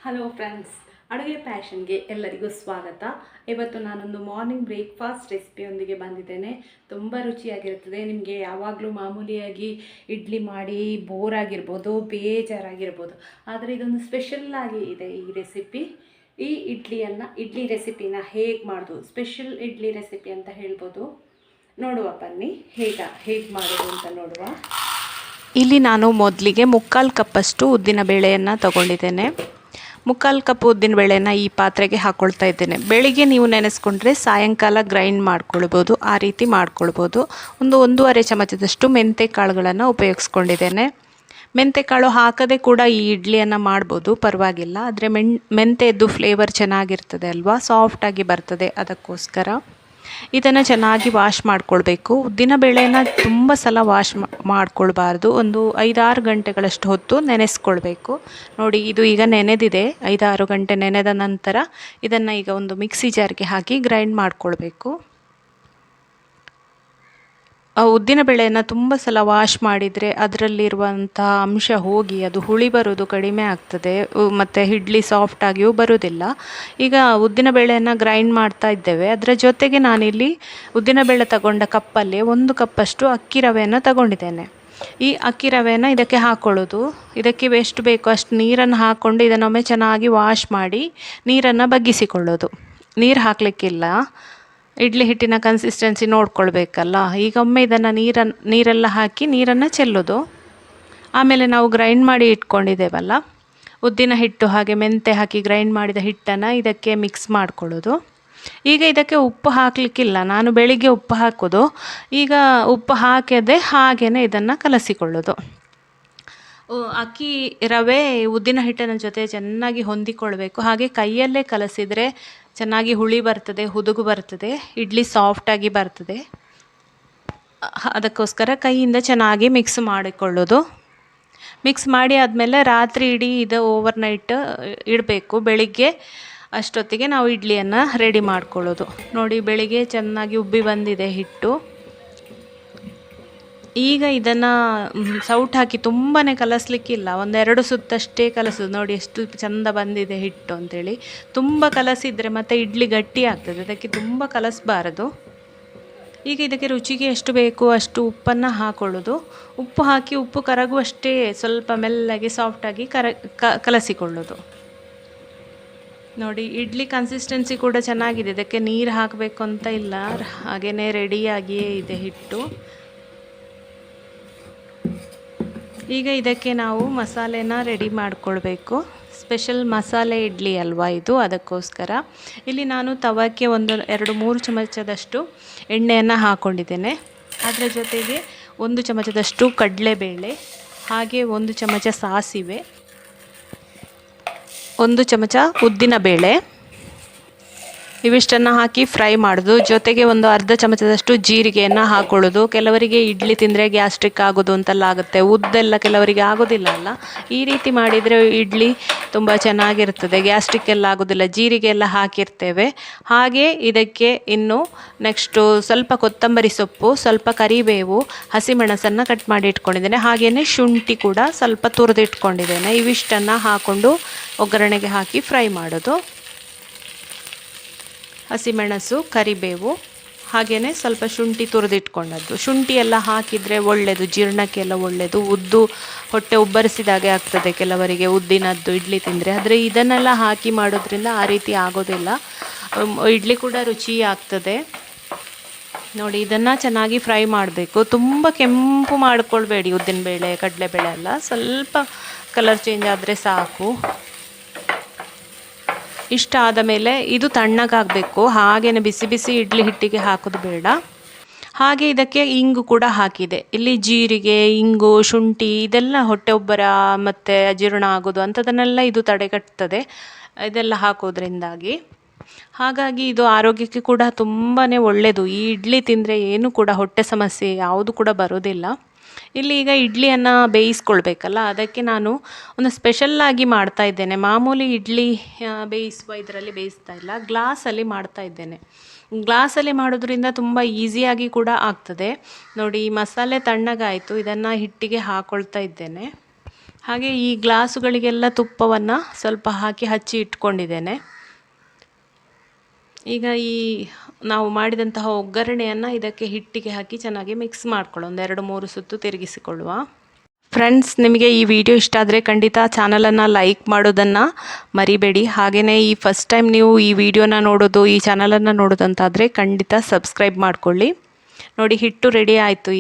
Hello friends, ಅಡುಗೆ ಪ್ಯಾಷನ್ಗೆ ಎಲ್ಲರಿಗೂ ಸ್ವಾಗತ. ಇವತ್ತು ನಾನೊಂದು ಮಾರ್ನಿಂಗ್ ಬ್ರೇಕ್ಫಾಸ್ಟ್ ರೆಸಿಪಿಯೊಂದಿಗೆ ಬಂದಿದ್ದೇನೆ. ತುಂಬ ರುಚಿಯಾಗಿರ್ತದೆ. ನಿಮಗೆ ಯಾವಾಗಲೂ ಮಾಮೂಲಿಯಾಗಿ ಇಡ್ಲಿ ಮಾಡಿ ಬೋರ್ ಆಗಿರ್ಬೋದು, ಬೇಜಾರಾಗಿರ್ಬೋದು, ಆದರೆ ಇದೊಂದು ಸ್ಪೆಷಲ್ಲಾಗಿ ಇದೆ ಈ ರೆಸಿಪಿ. ಈ ಇಡ್ಲಿ ರೆಸಿಪಿನ ಹೇಗೆ ಮಾಡೋದು, ಸ್ಪೆಷಲ್ ಇಡ್ಲಿ ರೆಸಿಪಿ ಅಂತ ಹೇಳ್ಬೋದು. ನೋಡುವ ಬನ್ನಿ ಹೇಗೆ ಮಾಡೋದು ಅಂತ ನೋಡುವ. ಇಲ್ಲಿ ನಾನು ಮೊದಲಿಗೆ 3/4 ಕಪ್ಪಷ್ಟು ಉದ್ದಿನ ಬೇಳೆಯನ್ನು ತಗೊಂಡಿದ್ದೇನೆ. 3/4 ಕಪ್ ಉದ್ದಿನ ಬೇಳೆನ ಈ ಪಾತ್ರೆಗೆ ಹಾಕ್ಕೊಳ್ತಾ ಇದ್ದೇನೆ. ಬೆಳಿಗ್ಗೆ ನೀವು ನೆನೆಸ್ಕೊಂಡ್ರೆ ಸಾಯಂಕಾಲ ಗ್ರೈಂಡ್ ಮಾಡ್ಕೊಳ್ಬೋದು, ಆ ರೀತಿ ಮಾಡ್ಕೊಳ್ಬೋದು. 1-1.5 ಚಮಚದಷ್ಟು ಮೆಂತೆ ಕಾಳುಗಳನ್ನು ಉಪಯೋಗಿಸ್ಕೊಂಡಿದ್ದೇನೆ. ಮೆಂತೆ ಕಾಳು ಹಾಕದೆ ಕೂಡ ಈ ಇಡ್ಲಿಯನ್ನು ಮಾಡ್ಬೋದು, ಪರವಾಗಿಲ್ಲ. ಆದರೆ ಮೆಂತೆದ್ದು ಫ್ಲೇವರ್ ಚೆನ್ನಾಗಿರ್ತದೆ ಅಲ್ವಾ, ಸಾಫ್ಟಾಗಿ ಬರ್ತದೆ, ಅದಕ್ಕೋಸ್ಕರ ಇದನ್ನು ಚೆನ್ನಾಗಿ ವಾಶ್ ಮಾಡ್ಕೊಳ್ಬೇಕು. ಉದ್ದಿನ ಬೇಳೆನ ತುಂಬ ಸಲ ವಾಶ್ ಮಾಡ್ಕೊಳ್ಬಾರ್ದು. ಒಂದು 5-6 ಗಂಟೆಗಳಷ್ಟು ಹೊತ್ತು ನೆನೆಸ್ಕೊಳ್ಬೇಕು. ನೋಡಿ, ಇದು ಈಗ ನೆನೆದಿದೆ. 5-6 ಗಂಟೆ ನೆನೆದ ನಂತರ ಇದನ್ನು ಈಗ ಒಂದು ಮಿಕ್ಸಿ ಜಾರ್ಗೆ ಹಾಕಿ ಗ್ರೈಂಡ್ ಮಾಡ್ಕೊಳ್ಬೇಕು. ಉದ್ದಿನ ಬೇಳೆಯನ್ನು ತುಂಬ ಸಲ ವಾಶ್ ಮಾಡಿದರೆ ಅದರಲ್ಲಿರುವಂಥ ಅಂಶ ಹೋಗಿ ಅದು ಹುಳಿ ಬರೋದು ಕಡಿಮೆ ಆಗ್ತದೆ, ಮತ್ತು ಇಡ್ಲಿ ಸಾಫ್ಟಾಗಿಯೂ ಬರೋದಿಲ್ಲ. ಈಗ ಉದ್ದಿನ ಬೇಳೆಯನ್ನು ಗ್ರೈಂಡ್ ಮಾಡ್ತಾ ಇದ್ದೇವೆ. ಅದರ ಜೊತೆಗೆ ನಾನಿಲ್ಲಿ ಉದ್ದಿನ ಬೇಳೆ ತಗೊಂಡ ಕಪ್ಪಲ್ಲಿ 1 ಕಪ್ಪಷ್ಟು ಅಕ್ಕಿ ರವೆಯನ್ನು ತಗೊಂಡಿದ್ದೇನೆ. ಈ ಅಕ್ಕಿ ರವೆಯನ್ನು ಇದಕ್ಕೆ ಹಾಕ್ಕೊಳ್ಳೋದು. ಇದಕ್ಕೆ ಎಷ್ಟು ಬೇಕೋ ಅಷ್ಟು ನೀರನ್ನು ಹಾಕ್ಕೊಂಡು ಇದನ್ನೊಮ್ಮೆ ಚೆನ್ನಾಗಿ ವಾಶ್ ಮಾಡಿ ನೀರನ್ನು ಬಗ್ಗಿಸಿಕೊಳ್ಳೋದು. ನೀರು ಹಾಕಲಿಕ್ಕಿಲ್ಲ, ಇಡ್ಲಿ ಹಿಟ್ಟಿನ ಕನ್ಸಿಸ್ಟೆನ್ಸಿ ನೋಡ್ಕೊಳ್ಬೇಕಲ್ಲ. ಈಗ ಒಮ್ಮೆ ಇದನ್ನು ನೀರೆಲ್ಲ ಹಾಕಿ ನೀರನ್ನು ಚೆಲ್ಲೋದು. ಆಮೇಲೆ ನಾವು ಗ್ರೈಂಡ್ ಮಾಡಿ ಇಟ್ಕೊಂಡಿದ್ದೇವಲ್ಲ ಉದ್ದಿನ ಹಿಟ್ಟು ಹಾಗೆ ಮೆಂತೆ ಹಾಕಿ ಗ್ರೈಂಡ್ ಮಾಡಿದ ಹಿಟ್ಟನ್ನು ಇದಕ್ಕೆ ಮಿಕ್ಸ್ ಮಾಡ್ಕೊಳ್ಳೋದು. ಈಗ ಇದಕ್ಕೆ ಉಪ್ಪು ಹಾಕಲಿಕ್ಕಿಲ್ಲ, ನಾನು ಬೆಳಿಗ್ಗೆ ಉಪ್ಪು ಹಾಕೋದು. ಈಗ ಉಪ್ಪು ಹಾಕದೆ ಹಾಗೇ ಇದನ್ನು ಕಲಸಿಕೊಳ್ಳೋದು. ಅಕ್ಕಿ ರವೆ ಉದ್ದಿನ ಹಿಟ್ಟಿನ ಜೊತೆ ಚೆನ್ನಾಗಿ ಹೊಂದಿಕೊಳ್ಬೇಕು. ಹಾಗೆ ಕೈಯಲ್ಲೇ ಕಲಸಿದರೆ ಚೆನ್ನಾಗಿ ಹುಳಿ ಬರ್ತದೆ, ಹುದುಗು ಬರ್ತದೆ, ಇಡ್ಲಿ ಸಾಫ್ಟಾಗಿ ಬರ್ತದೆ. ಅದಕ್ಕೋಸ್ಕರ ಕೈಯಿಂದ ಚೆನ್ನಾಗಿ ಮಿಕ್ಸ್ ಮಾಡಿಕೊಳ್ಳೋದು. ಮಿಕ್ಸ್ ಮಾಡಿ ಆದಮೇಲೆ ರಾತ್ರಿ ಇಡೀ ಇದು ಓವರ್ನೈಟ್ ಇಡಬೇಕು. ಬೆಳಿಗ್ಗೆ ಅಷ್ಟೊತ್ತಿಗೆ ನಾವು ಇಡ್ಲಿಯನ್ನು ರೆಡಿ ಮಾಡ್ಕೊಳ್ಳೋದು. ನೋಡಿ, ಬೆಳಿಗ್ಗೆ ಚೆನ್ನಾಗಿ ಉಬ್ಬಿ ಬಂದಿದೆ ಹಿಟ್ಟು. ಈಗ ಇದನ್ನು ಸೌಟ್ ಹಾಕಿ ತುಂಬಾ ಕಲಸಲಿಕ್ಕಿಲ್ಲ, 1-2 ಸುತ್ತಷ್ಟೇ ಕಲಸೋದು. ನೋಡಿ ಎಷ್ಟು ಚೆಂದ ಬಂದಿದೆ ಹಿಟ್ಟು ಅಂತೇಳಿ. ತುಂಬ ಕಲಸಿದರೆ ಮತ್ತು ಇಡ್ಲಿ ಗಟ್ಟಿ ಆಗ್ತದೆ, ಅದಕ್ಕೆ ತುಂಬ ಕಲಸಬಾರದು. ಈಗ ಇದಕ್ಕೆ ರುಚಿಗೆ ಎಷ್ಟು ಬೇಕು ಅಷ್ಟು ಉಪ್ಪನ್ನು ಹಾಕೊಳ್ಳೋದು. ಉಪ್ಪು ಹಾಕಿ ಉಪ್ಪು ಕರಗುವಷ್ಟೇ ಸ್ವಲ್ಪ ಮೆಲ್ಲಗೆ ಸಾಫ್ಟಾಗಿ ಕಲಸಿಕೊಳ್ಳೋದು. ನೋಡಿ, ಇಡ್ಲಿ ಕನ್ಸಿಸ್ಟೆನ್ಸಿ ಕೂಡ ಚೆನ್ನಾಗಿದೆ, ಇದಕ್ಕೆ ನೀರು ಹಾಕಬೇಕು ಅಂತ ಇಲ್ಲ, ಹಾಗೆಯೇ ರೆಡಿಯಾಗಿಯೇ ಇದೆ ಹಿಟ್ಟು. ಈಗ ಇದಕ್ಕೆ ನಾವು ಮಸಾಲೆನ ರೆಡಿ ಮಾಡಿಕೊಳ್ಬೇಕು. ಸ್ಪೆಷಲ್ ಮಸಾಲೆ ಇಡ್ಲಿ ಅಲ್ವಾ ಇದು, ಅದಕ್ಕೋಸ್ಕರ ಇಲ್ಲಿ ನಾನು ತವಕ್ಕೆ 1-2-3 ಚಮಚದಷ್ಟು ಎಣ್ಣೆಯನ್ನು ಹಾಕ್ಕೊಂಡಿದ್ದೇನೆ. ಅದರ ಜೊತೆಗೆ 1 ಚಮಚದಷ್ಟು ಕಡಲೆಬೇಳೆ, ಹಾಗೆ 1 ಚಮಚ ಸಾಸಿವೆ, 1 ಚಮಚ ಉದ್ದಿನಬೇಳೆ, ಇವಿಷ್ಟನ್ನು ಹಾಕಿ ಫ್ರೈ ಮಾಡೋದು. ಜೊತೆಗೆ 1/2 ಚಮಚದಷ್ಟು ಜೀರಿಗೆಯನ್ನು ಹಾಕೊಳ್ಳೋದು. ಕೆಲವರಿಗೆ ಇಡ್ಲಿ ತಿಂದರೆ ಗ್ಯಾಸ್ಟ್ರಿಕ್ ಆಗೋದು ಅಂತೆಲ್ಲ ಆಗುತ್ತೆ, ಉದ್ದೆಲ್ಲ ಕೆಲವರಿಗೆ ಆಗೋದಿಲ್ಲ ಅಲ್ಲ. ಈ ರೀತಿ ಮಾಡಿದರೆ ಇಡ್ಲಿ ತುಂಬ ಚೆನ್ನಾಗಿರ್ತದೆ, ಗ್ಯಾಸ್ಟ್ರಿಕ್ ಎಲ್ಲ ಆಗೋದಿಲ್ಲ. ಜೀರಿಗೆ ಎಲ್ಲ ಹಾಕಿರ್ತೇವೆ. ಹಾಗೆ ಇದಕ್ಕೆ ಇನ್ನು ನೆಕ್ಸ್ಟು ಸ್ವಲ್ಪ ಕೊತ್ತಂಬರಿ ಸೊಪ್ಪು, ಸ್ವಲ್ಪ ಕರಿಬೇವು, ಹಸಿಮೆಣಸನ್ನು ಕಟ್ ಮಾಡಿ ಇಟ್ಕೊಂಡಿದ್ದೇನೆ. ಹಾಗೆಯೇ ಶುಂಠಿ ಕೂಡ ಸ್ವಲ್ಪ ತುರಿದಿಟ್ಕೊಂಡಿದ್ದೇನೆ. ಇವಿಷ್ಟನ್ನು ಹಾಕ್ಕೊಂಡು ಒಗ್ಗರಣೆಗೆ ಹಾಕಿ ಫ್ರೈ ಮಾಡೋದು. ಹಸಿಮೆಣಸು, ಕರಿಬೇವು, ಹಾಗೆಯೇ ಸ್ವಲ್ಪ ಶುಂಠಿ ತುರಿದಿಟ್ಕೊಂಡದ್ದು. ಶುಂಠಿ ಎಲ್ಲ ಹಾಕಿದರೆ ಒಳ್ಳೆಯದು, ಜೀರ್ಣಕ್ಕೆಲ್ಲ ಒಳ್ಳೆಯದು. ಹೊಟ್ಟೆ ಉಬ್ಬರಿಸಿದಾಗೆ ಆಗ್ತದೆ ಕೆಲವರಿಗೆ ಉದ್ದಿನದ್ದು ಇಡ್ಲಿ ತಿಂದರೆ. ಆದರೆ ಇದನ್ನೆಲ್ಲ ಹಾಕಿ ಮಾಡೋದ್ರಿಂದ ಆ ರೀತಿ ಆಗೋದಿಲ್ಲ, ಇಡ್ಲಿ ಕೂಡ ರುಚಿ ಆಗ್ತದೆ. ನೋಡಿ, ಇದನ್ನು ಚೆನ್ನಾಗಿ ಫ್ರೈ ಮಾಡಬೇಕು. ತುಂಬ ಕೆಂಪು ಮಾಡ್ಕೊಳ್ಬೇಡಿ ಉದ್ದಿನಬೇಳೆ ಕಡಲೆಬೇಳೆ ಎಲ್ಲ, ಸ್ವಲ್ಪ ಕಲರ್ ಚೇಂಜ್ ಆದರೆ ಸಾಕು. ಇಷ್ಟ ಆದ ಮೇಲೆ ಇದು ತಣ್ಣಗಾಗಬೇಕು, ಹಾಗೆಯೇ ಬಿಸಿ ಬಿಸಿ ಇಡ್ಲಿ ಹಿಟ್ಟಿಗೆ ಹಾಕೋದು ಬೇಡ. ಹಾಗೆ ಇದಕ್ಕೆ ಇಂಗು ಕೂಡ ಹಾಕಿದೆ. ಇಲ್ಲಿ ಜೀರಿಗೆ, ಇಂಗು, ಶುಂಠಿ ಇದೆಲ್ಲ ಹೊಟ್ಟೆ ಉಬ್ಬರ ಮತ್ತು ಅಜೀರ್ಣ ಆಗೋದು ಅಂಥದನ್ನೆಲ್ಲ ಇದು ತಡೆಗಟ್ತದೆ, ಇದೆಲ್ಲ ಹಾಕೋದ್ರಿಂದಾಗಿ. ಹಾಗಾಗಿ ಇದು ಆರೋಗ್ಯಕ್ಕೆ ಕೂಡ ತುಂಬಾ ಒಳ್ಳೆಯದು. ಈ ಇಡ್ಲಿ ತಿಂದರೆ ಏನು ಕೂಡ ಹೊಟ್ಟೆ ಸಮಸ್ಯೆ ಯಾವುದು ಕೂಡ ಬರೋದಿಲ್ಲ. ಇಲ್ಲಿ ಈಗ ಇಡ್ಲಿಯನ್ನು ಬೇಯಿಸ್ಕೊಳ್ಬೇಕಲ್ಲ, ಅದಕ್ಕೆ ನಾನು ಒಂದು ಸ್ಪೆಷಲ್ಲಾಗಿ ಮಾಡ್ತಾ ಇದ್ದೇನೆ. ಮಾಮೂಲಿ ಇಡ್ಲಿ ಬೇಯಿಸುವ ಇದರಲ್ಲಿ ಬೇಯಿಸ್ತಾ ಇಲ್ಲ, ಗ್ಲಾಸಲ್ಲಿ ಮಾಡ್ತಾ ಇದ್ದೇನೆ. ಗ್ಲಾಸಲ್ಲಿ ಮಾಡೋದ್ರಿಂದ ತುಂಬ ಈಸಿಯಾಗಿ ಕೂಡ ಆಗ್ತದೆ. ನೋಡಿ, ಮಸಾಲೆ ತಣ್ಣಗಾಯಿತು, ಇದನ್ನು ಹಿಟ್ಟಿಗೆ ಹಾಕ್ಕೊಳ್ತಾ ಇದ್ದೇನೆ. ಹಾಗೆ ಈ ಗ್ಲಾಸುಗಳಿಗೆಲ್ಲ ತುಪ್ಪವನ್ನು ಸ್ವಲ್ಪ ಹಾಕಿ ಹಚ್ಚಿ ಇಟ್ಕೊಂಡಿದ್ದೇನೆ. ಈಗ ಈ ನಾವು ಮಾಡಿದಂತಹ ಒಗ್ಗರಣೆಯನ್ನು ಇದಕ್ಕೆ ಹಿಟ್ಟಿಗೆ ಹಾಕಿ ಚೆನ್ನಾಗಿ ಮಿಕ್ಸ್ ಮಾಡ್ಕೊಳ್ಳೋ, 2-3 ಸುತ್ತು ತಿರುಗಿಸಿಕೊಳ್ಳುವ. ಫ್ರೆಂಡ್ಸ್, ನಿಮಗೆ ಈ ವಿಡಿಯೋ ಇಷ್ಟ ಆದರೆ ಖಂಡಿತ ಚಾನಲನ್ನು ಲೈಕ್ ಮಾಡೋದನ್ನು ಮರಿಬೇಡಿ. ಹಾಗೆಯೇ ಈ ಫಸ್ಟ್ ಟೈಮ್ ನೀವು ಈ ವಿಡಿಯೋನ ನೋಡೋದು, ಈ ಚಾನಲನ್ನು ನೋಡೋದಂತಾದರೆ ಖಂಡಿತ ಸಬ್ಸ್ಕ್ರೈಬ್ ಮಾಡಿಕೊಳ್ಳಿ. ನೋಡಿ, ಹಿಟ್ಟು ರೆಡಿ ಆಯಿತು.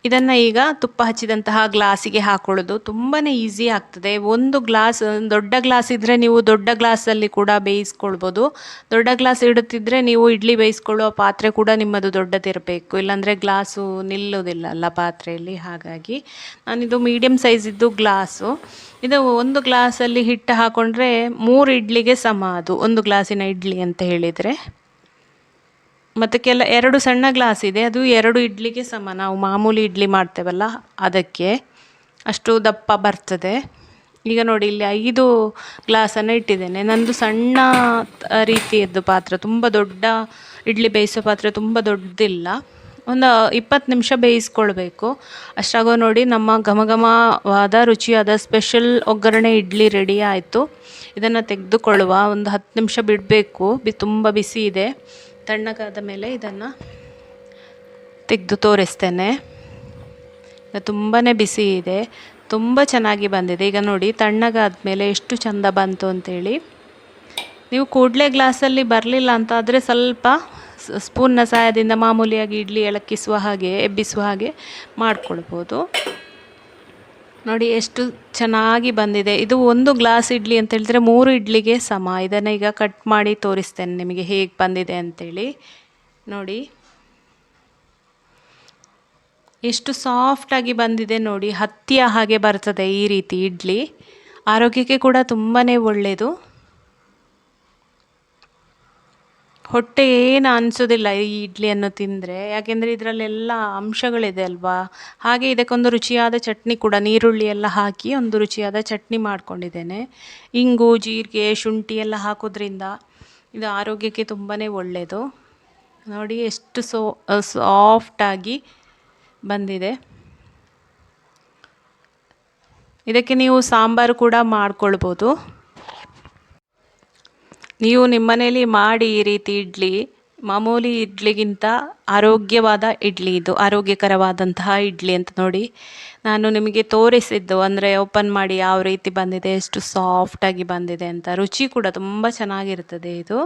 ಇದನ್ನು ಈಗ ತುಪ್ಪ ಹಚ್ಚಿದಂತಹ ಗ್ಲಾಸಿಗೆ ಹಾಕೊಳ್ಳೋದು ತುಂಬಾ ಈಸಿ ಆಗ್ತದೆ. ಒಂದು ಗ್ಲಾಸ್, ದೊಡ್ಡ ಗ್ಲಾಸ್ ಇದ್ದರೆ ನೀವು ದೊಡ್ಡ ಗ್ಲಾಸಲ್ಲಿ ಕೂಡ ಬೇಯಿಸ್ಕೊಳ್ಬೋದು. ದೊಡ್ಡ ಗ್ಲಾಸ್ ಇಡುತ್ತಿದ್ದರೆ ನೀವು ಇಡ್ಲಿ ಬೇಯಿಸ್ಕೊಳ್ಳೋ ಪಾತ್ರೆ ಕೂಡ ನಿಮ್ಮದು ದೊಡ್ಡದಿರಬೇಕು, ಇಲ್ಲಾಂದರೆ ಗ್ಲಾಸು ನಿಲ್ಲೋದಿಲ್ಲ ಅಲ್ಲ ಪಾತ್ರೆಯಲ್ಲಿ. ಹಾಗಾಗಿ ನಾನಿದು ಮೀಡಿಯಮ್ ಸೈಜಿದ್ದು ಗ್ಲಾಸು. ಇದು ಒಂದು ಗ್ಲಾಸಲ್ಲಿ ಹಿಟ್ಟು ಹಾಕ್ಕೊಂಡ್ರೆ 3 ಇಡ್ಲಿಗೆ ಸಮ, ಅದು ಒಂದು ಗ್ಲಾಸಿನ ಇಡ್ಲಿ ಅಂತ ಹೇಳಿದರೆ. ಮತ್ತು 2 ಸಣ್ಣ ಗ್ಲಾಸ್ ಇದೆ, ಅದು 2 ಇಡ್ಲಿಗೆ ಸಮ. ನಾವು ಮಾಮೂಲಿ ಇಡ್ಲಿ ಮಾಡ್ತೇವಲ್ಲ ಅದಕ್ಕೆ ಅಷ್ಟು ದಪ್ಪ ಬರ್ತದೆ. ಈಗ ನೋಡಿ, ಇಲ್ಲಿ 5 ಗ್ಲಾಸನ್ನು ಇಟ್ಟಿದ್ದೇನೆ. ನಂದು ಸಣ್ಣ ರೀತಿಯದ್ದು ಪಾತ್ರೆ, ತುಂಬ ದೊಡ್ಡ ಇಡ್ಲಿ ಬೇಯಿಸೋ ಪಾತ್ರೆ ತುಂಬ ದೊಡ್ಡದಿಲ್ಲ. ಒಂದು 20 ನಿಮಿಷ ಬೇಯಿಸ್ಕೊಳ್ಬೇಕು. ಅಷ್ಟಾಗೋ ನೋಡಿ, ನಮ್ಮ ಘಮಘಮವಾದ ರುಚಿಯಾದ ಸ್ಪೆಷಲ್ ಒಗ್ಗರಣೆ ಇಡ್ಲಿ ರೆಡಿ ಆಯಿತು. ಇದನ್ನು ತೆಗೆದುಕೊಳ್ಳುವ. ಒಂದು 10 ನಿಮಿಷ ಬಿಡಬೇಕು, ತುಂಬ ಬಿಸಿ ಇದೆ. ತಣ್ಣಗಾದ ಮೇಲೆ ಇದನ್ನು ತೆಗೆದು ತೋರಿಸ್ತೇನೆ. ತುಂಬಾ ಬಿಸಿ ಇದೆ, ತುಂಬ ಚೆನ್ನಾಗಿ ಬಂದಿದೆ. ಈಗ ನೋಡಿ, ತಣ್ಣಗಾದ ಮೇಲೆ ಎಷ್ಟು ಚೆಂದ ಬಂತು ಅಂತೇಳಿ. ನೀವು ಕೂಡಲೇ ಗ್ಲಾಸಲ್ಲಿ ಬರಲಿಲ್ಲ ಅಂತ ಆದರೆ ಸ್ವಲ್ಪ ಸ್ಪೂನ್ನ ಸಹಾಯದಿಂದ ಮಾಮೂಲಿಯಾಗಿ ಇಡ್ಲಿ ಎಳಕಿಸುವ ಹಾಗೆ, ಎಬ್ಬಿಸುವ ಹಾಗೆ ಮಾಡ್ಕೊಳ್ಬೋದು. ನೋಡಿ ಎಷ್ಟು ಚೆನ್ನಾಗಿ ಬಂದಿದೆ. ಇದು ಒಂದು ಗ್ಲಾಸ್ ಇಡ್ಲಿ ಅಂತ ಹೇಳಿದ್ರೆ 3 ಇಡ್ಲಿಗೆ ಸಮ. ಇದನ್ನು ಈಗ ಕಟ್ ಮಾಡಿ ತೋರಿಸ್ತೇನೆ ನಿಮಗೆ ಹೇಗೆ ಬಂದಿದೆ ಅಂತೇಳಿ. ನೋಡಿ ಎಷ್ಟು ಸಾಫ್ಟಾಗಿ ಬಂದಿದೆ ನೋಡಿ, ಹತ್ತಿಯ ಹಾಗೆ ಬರ್ತದೆ ಈ ರೀತಿ ಇಡ್ಲಿ. ಆರೋಗ್ಯಕ್ಕೆ ಕೂಡ ತುಂಬಾ ಒಳ್ಳೆಯದು. ಹೊಟ್ಟೆ ಏನು ಅನಿಸೋದಿಲ್ಲ ಈ ಇಡ್ಲಿಯನ್ನು ತಿಂದರೆ, ಯಾಕೆಂದರೆ ಇದರಲ್ಲೆಲ್ಲ ಅಂಶಗಳಿದೆ ಅಲ್ವಾ. ಹಾಗೆ ಇದಕ್ಕೊಂದು ರುಚಿಯಾದ ಚಟ್ನಿ ಕೂಡ, ನೀರುಳ್ಳಿ ಎಲ್ಲ ಹಾಕಿ ಒಂದು ರುಚಿಯಾದ ಚಟ್ನಿ ಮಾಡ್ಕೊಂಡಿದ್ದೇನೆ. ಇಂಗು, ಜೀರಿಗೆ, ಶುಂಠಿ ಎಲ್ಲ ಹಾಕೋದ್ರಿಂದ ಇದು ಆರೋಗ್ಯಕ್ಕೆ ತುಂಬಾ ಒಳ್ಳೆಯದು. ನೋಡಿ ಎಷ್ಟು ಸಾಫ್ಟಾಗಿ ಬಂದಿದೆ. ಇದಕ್ಕೆ ನೀವು ಸಾಂಬಾರು ಕೂಡ ಮಾಡ್ಕೊಳ್ಬೋದು. ನೀವು ನಿಮ್ಮನೇಲಿ ಮಾಡಿ ಈ ರೀತಿ ಇಡ್ಲಿ. ಮಾಮೂಲಿ ಇಡ್ಲಿಗಿಂತ ಆರೋಗ್ಯವಾದ ಇಡ್ಲಿ ಇದು, ಆರೋಗ್ಯಕರವಾದಂತಹ ಇಡ್ಲಿ ಅಂತ. ನೋಡಿ, ನಾನು ನಿಮಗೆ ತೋರಿಸಿದ್ದು ಅಂದರೆ ಓಪನ್ ಮಾಡಿ ಯಾವ ರೀತಿ ಬಂದಿದೆ, ಎಷ್ಟು ಸಾಫ್ಟಾಗಿ ಬಂದಿದೆ ಅಂತ. ರುಚಿ ಕೂಡ ತುಂಬ ಚೆನ್ನಾಗಿರ್ತದೆ ಇದು.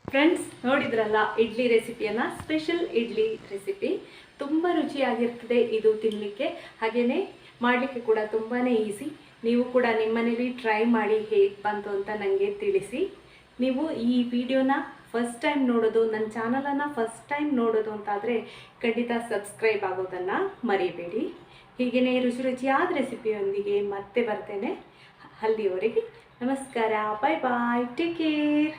ಫ್ರೆಂಡ್ಸ್, ನೋಡಿದ್ರಲ್ಲ ಇಡ್ಲಿ ರೆಸಿಪಿಯನ್ನು, ಸ್ಪೆಷಲ್ ಇಡ್ಲಿ ರೆಸಿಪಿ. ತುಂಬ ರುಚಿಯಾಗಿರ್ತದೆ ಇದು ತಿನ್ನಲಿಕ್ಕೆ, ಹಾಗೆಯೇ ಮಾಡಲಿಕ್ಕೆ ಕೂಡ ತುಂಬಾ ಈಸಿ. ನೀವು ಕೂಡ ನಿಮ್ಮನೇಲಿ ಟ್ರೈ ಮಾಡಿ ಹೇಗೆ ಬಂತು ಅಂತ ನನಗೆ ತಿಳಿಸಿ. ನೀವು ಈ ವಿಡಿಯೋನ ಫಸ್ಟ್ ಟೈಮ್ ನೋಡೋದು, ನನ್ನ ಚಾನಲನ್ನು ಫಸ್ಟ್ ಟೈಮ್ ನೋಡೋದು ಅಂತಾದರೆ ಖಂಡಿತ ಸಬ್ಸ್ಕ್ರೈಬ್ ಆಗೋದನ್ನು ಮರಿಬೇಡಿ. ಹೀಗೆಯೇ ರುಚಿಯಾದ ರೆಸಿಪಿಯೊಂದಿಗೆ ಮತ್ತೆ ಬರ್ತೇನೆ. ಅಲ್ಲಿಯವರೆಗೆ ನಮಸ್ಕಾರ, ಬಾಯ್ ಬಾಯ್, ಟೇಕ್ ಕೇರ್.